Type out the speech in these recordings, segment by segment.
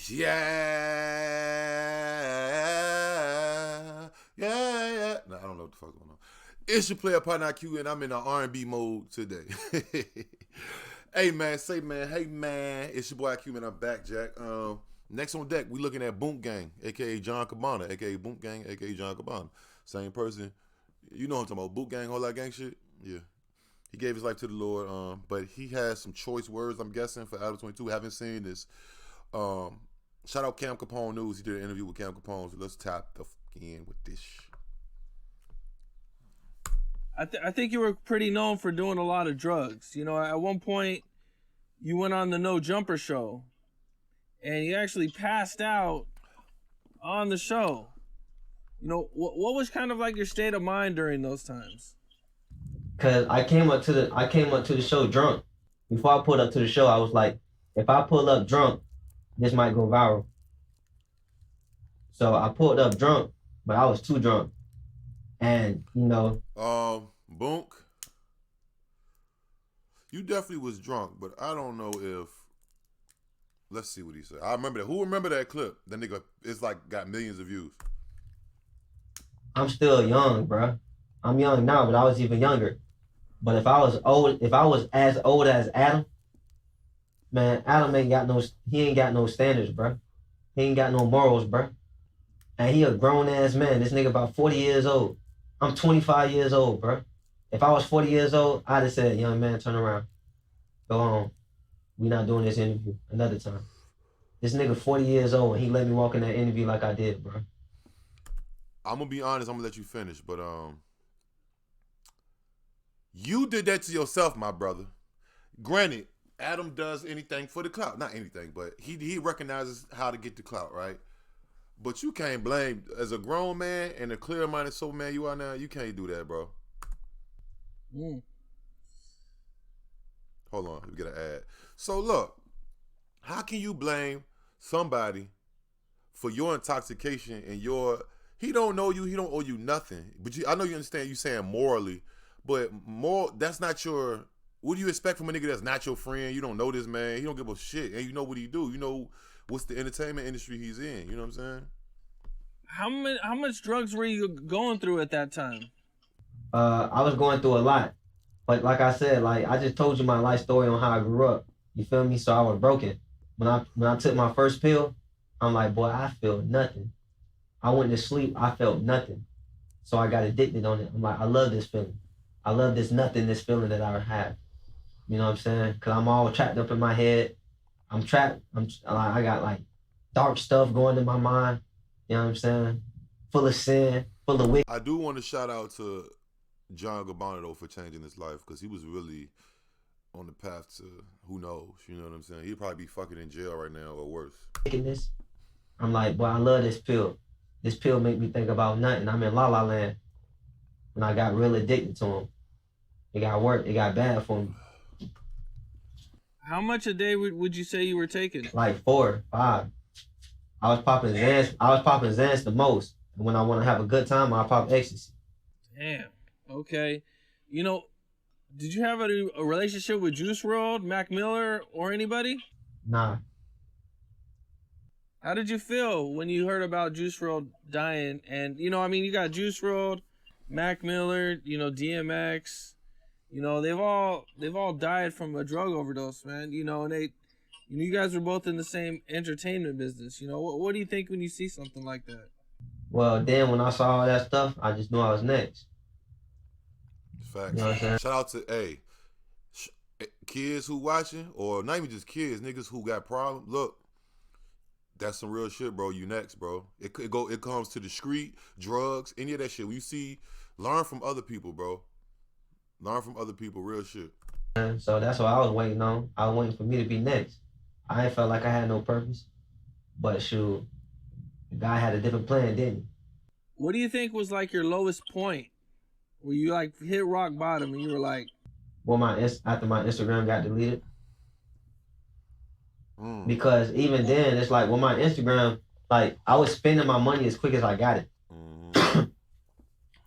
Yeah, yeah, yeah. No, I don't know what the fuck going on. It's your player partner IQ, and I'm in the R&B mode today. Hey man, say man, hey man, it's your boy IQ, man. I'm back, Jack. Next on deck, we looking at Boom Gang, aka John Gabana, aka Boom Gang, aka John Gabana. Same person. You know what I'm talking about? Boot Gang, all that gang shit. Yeah. He gave his life to the Lord, but he has some choice words, I'm guessing, for Adam22. Haven't seen this. Shout out Cam Capone News. He did an interview with Cam Capone. So let's tap the in with this. I think you were pretty known for doing a lot of drugs. You know, at one point, you went on the No Jumper show, and you actually passed out on the show. You know, what was kind of like your state of mind during those times? Cause I came up to the show drunk. Before I pulled up to the show, I was like, if I pull up drunk, this might go viral. So I pulled up drunk, but I was too drunk. And you know, Boonk, you definitely was drunk, but I don't know if. Let's see what he said. I remember that. Who remember that clip? That nigga, it's like got millions of views. I'm still young, bro. I'm young now, but I was even younger. But if I was as old as Adam, man, Adam ain't got no standards, bro. He ain't got no morals, bro. And he a grown ass man. This nigga about 40 years old. I'm 25 years old, bro. If I was 40 years old, I'd have said, young man, turn around. Go home. We not doing this interview another time. This nigga 40 years old and he let me walk in that interview like I did, bro. I'm gonna be honest, I'm gonna let you finish, but you did that to yourself, my brother. Granted, Adam does anything for the clout. Not anything, but he recognizes how to get the clout, right? But you can't blame, as a grown man and a clear-minded soul man you are now, you can't do that, bro. Hold on, we get an ad. So look, how can you blame somebody for your intoxication and he don't know you, he don't owe you nothing. But I know you understand you saying morally, but that's not your, what do you expect from a nigga that's not your friend? You don't know this man, he don't give a shit, and you know what he do. You know what's the entertainment industry he's in, you know what I'm saying? How much drugs were you going through at that time? I was going through a lot. But like I said, like I just told you my life story on how I grew up. You feel me? So I was broken. When I took my first pill, I'm like, boy, I feel nothing. I went to sleep, I felt nothing. So I got addicted on it. I'm like, I love this feeling. I love this nothingness feeling that I have. You know what I'm saying? Cause I'm all trapped up in my head. I'm trapped. I got like dark stuff going in my mind. You know what I'm saying? Full of sin, full of wicked. I do want to shout out to John Gabana though for changing his life, because he was really on the path to who knows, you know what I'm saying? He'd probably be fucking in jail right now or worse. Wickedness. I'm like, boy, I love this pill. This pill make me think about nothing. I'm in La La Land when I got real addicted to him. It got work. It got bad for me. How much a day would you say you were taking? Like 4, 5. I was popping Xans the most. And when I want to have a good time, I pop ecstasy. Damn. Okay. You know, did you have a relationship with Juice WRLD, Mac Miller, or anybody? Nah. How did you feel when you heard about Juice WRLD dying? And, you know, I mean, you got Juice WRLD, Mac Miller, you know, DMX. You know, they've all died from a drug overdose, man. You know, and you guys were both in the same entertainment business. You know, what do you think when you see something like that? Well, then when I saw all that stuff, I just knew I was next. Facts. You know what I'm saying? Shout out to kids who watching, or not even just kids, niggas who got problems. Look, that's some real shit, bro. You next, bro. It comes to the street, drugs, any of that shit. When you see, learn from other people, bro. Learn from other people, real shit. So that's what I was waiting on. I was waiting for me to be next. I ain't felt like I had no purpose. But shoot, the guy had a different plan, didn't he? What do you think was like your lowest point? Where you like hit rock bottom and you were like... Well, after my Instagram got deleted. Because even then, it's like, with my Instagram, like, I was spending my money as quick as I got it.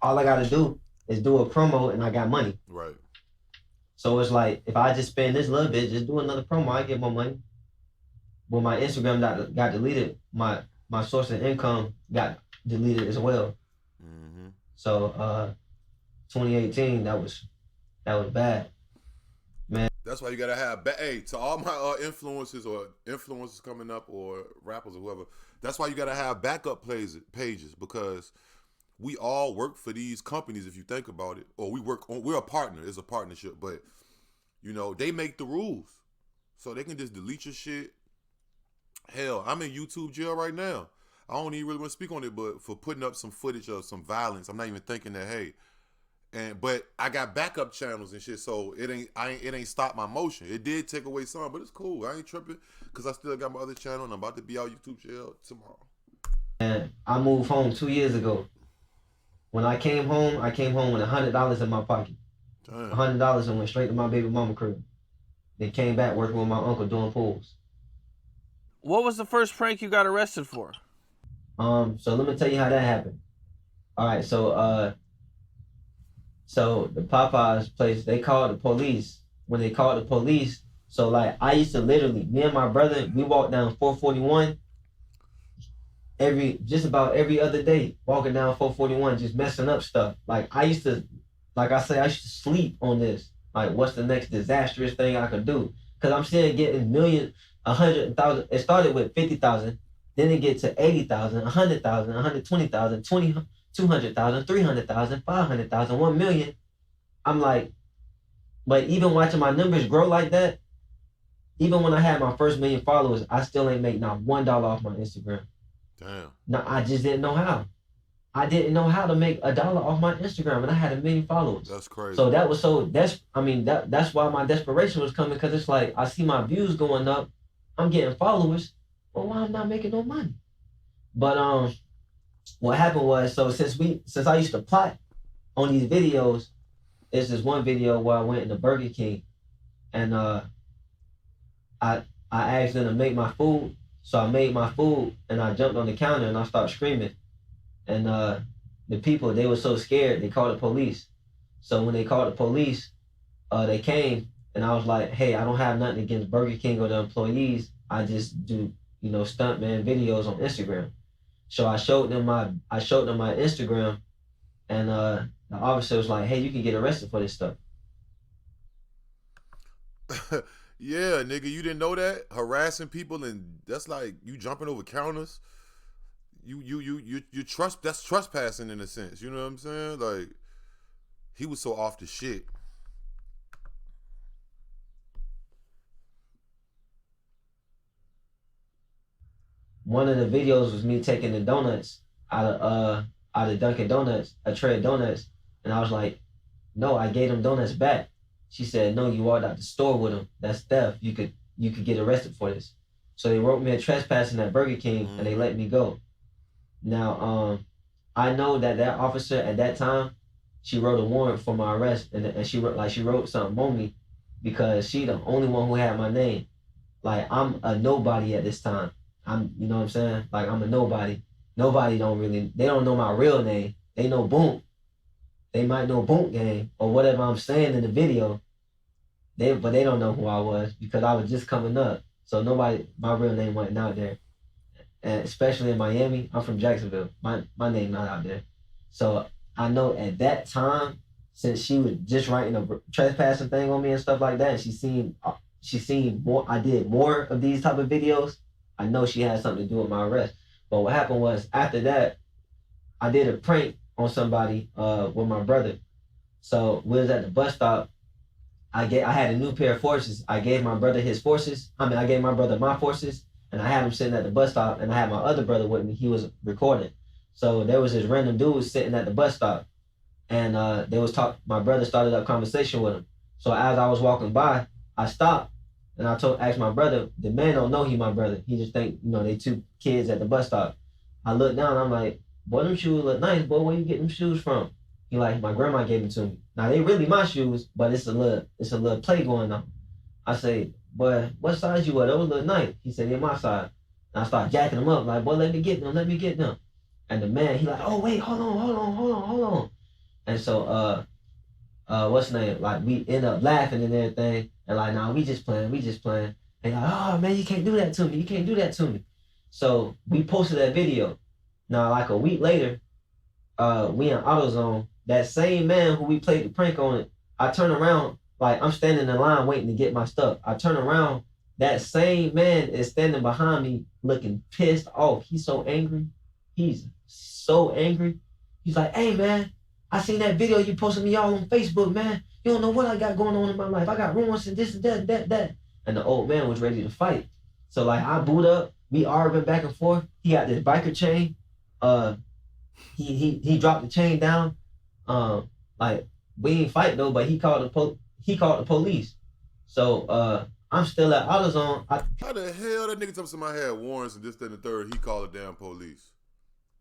All I got to do is do a promo and I got money. Right. So it's like, if I just spend this little bit, just do another promo, I get more money. when my Instagram got deleted, my source of income got deleted as well. Mm-hmm. So 2018, that was bad, man. That's why you gotta have. Hey, to all my influencers coming up, or rappers or whoever. That's why you gotta have backup pages, because we all work for these companies. If you think about it, or we're a partner. It's a partnership, but you know they make the rules, so they can just delete your shit. Hell, I'm in YouTube jail right now. I don't even really want to speak on it, but for putting up some footage of some violence, I'm not even thinking that, hey, but I got backup channels and shit, so it ain't stopped my motion. It did take away some, but it's cool. I ain't tripping because I still got my other channel and I'm about to be out YouTube jail tomorrow. And I moved home 2 years ago. When I came home with $100 in my pocket. Damn. $100 and went straight to my baby mama crib. Then came back working with my uncle doing pools. What was the first prank you got arrested for? So let me tell you how that happened. All right, so the Popeyes place, they called the police. When they called the police, so like I used to literally, me and my brother, we walked down 441 just about every other day, walking down 441, just messing up stuff. Like I used to sleep on this. Like, what's the next disastrous thing I could do? Because I'm still getting millions, 100,000. It started with 50,000, then it gets to 80,000, 100,000, 120,000, 200,000, 300,000, 500,000, 1 million. I'm like, but even watching my numbers grow like that, even when I had my first 1 million followers, I still ain't make not $1 off my Instagram. Damn. No, I just didn't know how. I didn't know how to make $1 off my Instagram, and I had 1 million followers. That's crazy. So that's why my desperation was coming, because it's like I see my views going up, I'm getting followers, but why I'm not making no money? But what happened was, so since I used to plot on these videos, there's this one video where I went into Burger King, and I asked them to make my food. So I made my food, and I jumped on the counter and I started screaming. And the people, they were so scared, they called the police. So when they called the police, they came, and I was like, hey, I don't have nothing against Burger King or the employees. I just do, stuntman videos on Instagram. So I showed them my Instagram, and the officer was like, hey, you can get arrested for this stuff. Yeah, nigga, you didn't know that? Harassing people, and that's like you jumping over counters. You that's trespassing in a sense. You know what I'm saying? Like, he was so off the shit. One of the videos was me taking the donuts out of Dunkin' Donuts, a tray of donuts, and I was like, no, I gave them donuts back. She said, no, you walked out the store with them. That's theft. You could get arrested for this. So they wrote me a trespassing at Burger King, and they let me go. Now, I know that officer at that time, she wrote a warrant for my arrest, and she wrote something on me, because she the only one who had my name. Like, I'm a nobody at this time. You know what I'm saying? Like, I'm a nobody. Nobody they don't know my real name. They know Boom. They might know Boom Gang or whatever I'm saying in the video. But they don't know who I was, because I was just coming up. So my real name wasn't out there. And especially in Miami, I'm from Jacksonville. My name not out there. So I know at that time, since she was just writing a trespassing thing on me and stuff like that, and she seen more. I did more of these type of videos. I know she had something to do with my arrest. But what happened was, after that, I did a prank on somebody with my brother. So we was at the bus stop. I had a new pair of forces. I gave my brother his forces. I gave my brother my forces, and I had him sitting at the bus stop, and I had my other brother with me. He was recording. So there was this random dude sitting at the bus stop, and my brother started a conversation with him. So as I was walking by, I stopped, and I asked my brother, the man don't know he my brother. He just think, they two kids at the bus stop. I looked down, I'm like, boy, them shoes look nice, boy, where you get them shoes from? He like, my grandma gave them to me. Now they really my shoes, but it's a little play going on. I say, boy, what size you wear? Those look nice. He said, they're my size. And I start jacking them up, like, boy, let me get them. And the man, he like, oh wait, hold on. And so what's the name? Like, we end up laughing and everything, and like, nah, we just playing. And like, oh man, you can't do that to me. You can't do that to me. So we posted that video. Now, like a week later, we in AutoZone. That same man who we played the prank on it, I turn around, like I'm standing in line waiting to get my stuff. I turn around, that same man is standing behind me looking pissed off. He's so angry. He's so angry. He's like, hey man, I seen that video you posted me all on Facebook, man. You don't know what I got going on in my life. I got rumors and this and that. And the old man was ready to fight. So like I boot up, we arguing back and forth. He got this biker chain. He dropped the chain down. Like we ain't fight though, but he called the police. So I'm still at AutoZone. How the hell that nigga told somebody had warrants and this, that, and the third? He called the damn police.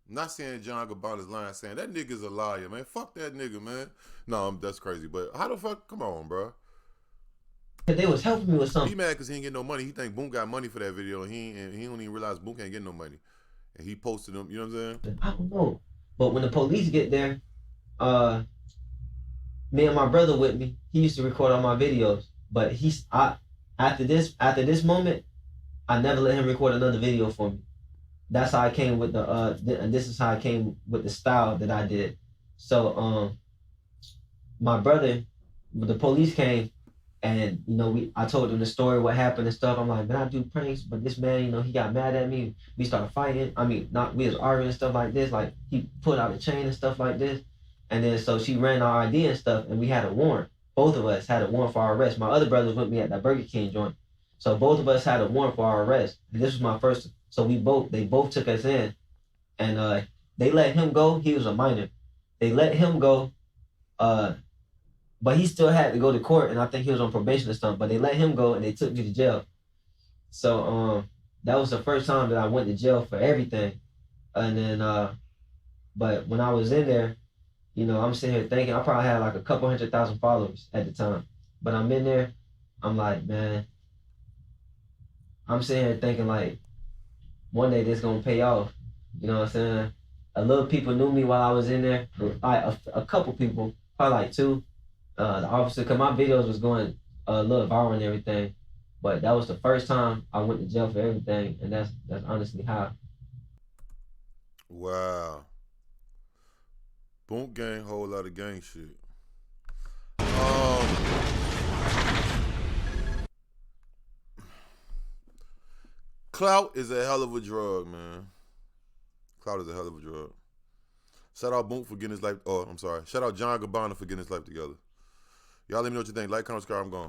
I'm not saying John Gabana's lying, saying that nigga's a liar, man. Fuck that nigga, man. No, that's crazy. But how the fuck? Come on, bro. They was helping me with something. He mad because he ain't get no money. He think Boom got money for that video, and he don't even realize Boom can't get no money. And he posted them. You know what I'm saying? I don't know, but when the police get there, me and my brother with me, he used to record all my videos. But after this moment, I never let him record another video for me. That's how I came with and this is how I came with the style that I did. So my brother, the police came, and you know I told them the story, what happened and stuff. I'm like, man, I do pranks, but this man, you know, he got mad at me. We started fighting. I mean, we was arguing and stuff like this. Like he put out a chain and stuff like this, and then so she ran our ID and stuff, and we had a warrant. Both of us had a warrant for our arrest. My other brother was with me at that Burger King joint, so both of us had a warrant for our arrest. And this was my first. So they both took us in, and they let him go. He was a minor. They let him go, but he still had to go to court, and I think he was on probation or something. But they let him go, and they took me to jail. So that was the first time that I went to jail for everything. And then, but when I was in there, you know, I'm sitting here thinking I probably had like a couple 100,000 followers at the time. But I'm in there, I'm like, man, I'm sitting here thinking like, one day this gonna pay off. You know what I'm saying? A little people knew me while I was in there. Like a couple people, probably like two. The officer, cause my videos was going a little viral and everything. But that was the first time I went to jail for everything, and that's honestly how. Wow. Boom gang, whole lot of gang shit. Clout is a hell of a drug, man. Clout is a hell of a drug. Shout out Boom for getting his life. Oh, I'm sorry. Shout out John Gabana for getting his life together. Y'all let me know what you think. Like, comment, subscribe. I'm gone.